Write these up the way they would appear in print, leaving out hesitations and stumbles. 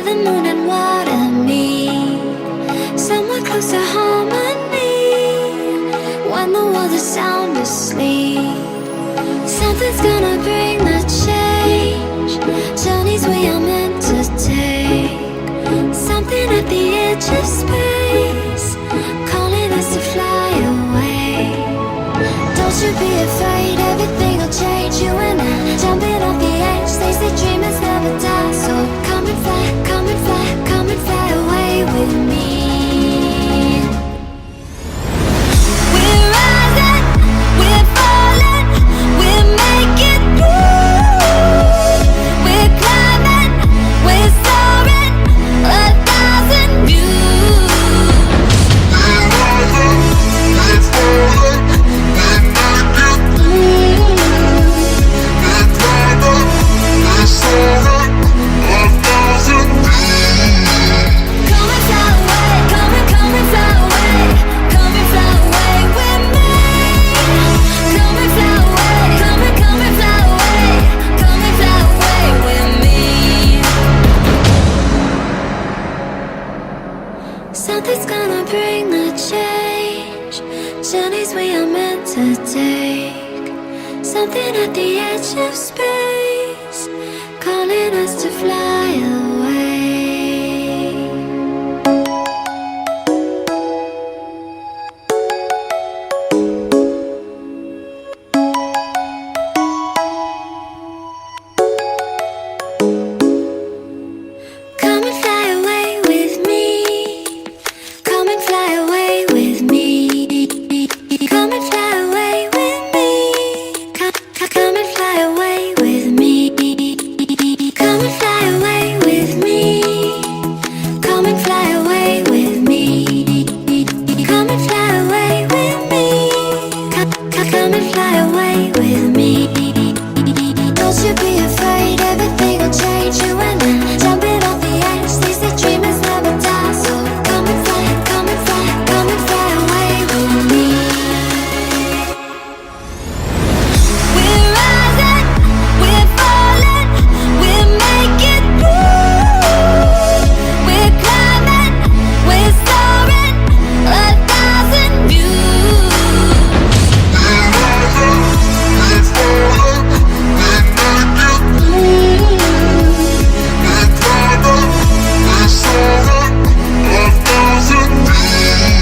where the moon and water meet, somewhere close to harmony, when the world is sound asleep. Something's gonna bring the change, journeys we are meant to take. Something at the edge of space, calling us to fly away. Don't you be afraid, everything will change. You and I, jumping off the edge. They say dreamers never die, so come and fly, come and fly, come and fly away with me. We're rising, we're falling, we're making through. We're climbing, we're soaring, 1,000 views. We're rising, we're falling, we're making through. We're climbing, we're soaring, 1,000 views. Come and fly away, come and fly away, come and fly away with me. Come and fly away, come and fly away, come and fly away with me. Something's gonna bring the change, journeys we are meant to take. Something at the edge of space, calling us to fly away. Come and fly away with me. Come and fly away with me. Come and fly away with me. Come and fly away with me. Come and fly away with me. Come and fly away with me. Come and fly away with me. Come and fly away with me. Don't you be afraid, everything will change. You and I, jumping off the edge. They say dreamers never die, so come and fly, come and fly, come and fly away with me. We're rising, we're falling, we're making through. We're climbing, we're soaring, 1,000 views. We're rising, we're falling, we're making through. We're climbing, we're soaring, 1,000 views.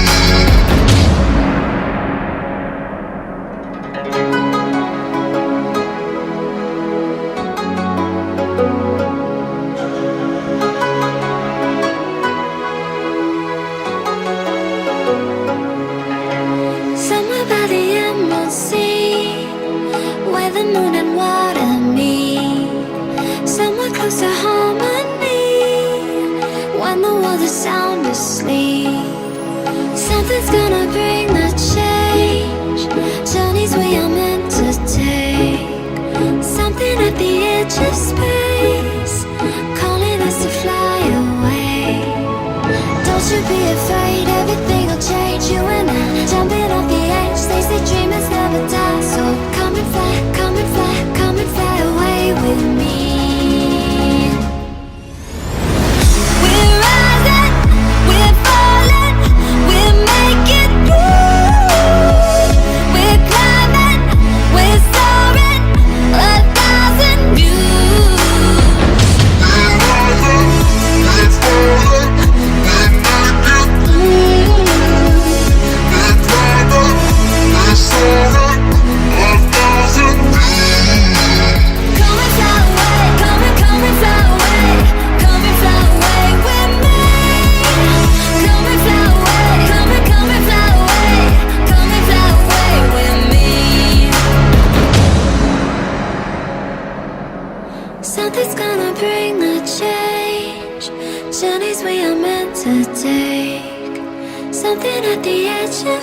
Somewhere by the emerald sea, where the moon and water meet, somewhere close to harmony, when the world is sound asleep. Something's gonna bring the change, journeys we are meant to take. Something at the edge of space, calling us to fly away. Don't you be afraid, everything will change. You and I, jumping off the edge. They say dreamers never die, so come and fly, come and fly, come and fly away with me. We're rising, we're falling, we're making through. We're climbing, we're soaring, 1,000 views. We're rising, we're falling, we're making through. We're climbing, we're soaring, 1,000 views. Come and fly away, come and fly away, come and fly away with me. Come and fly away, come and fly away, come and fly away with me. Something's gonna bring the change, journeys we are meant to take. Something at the edge of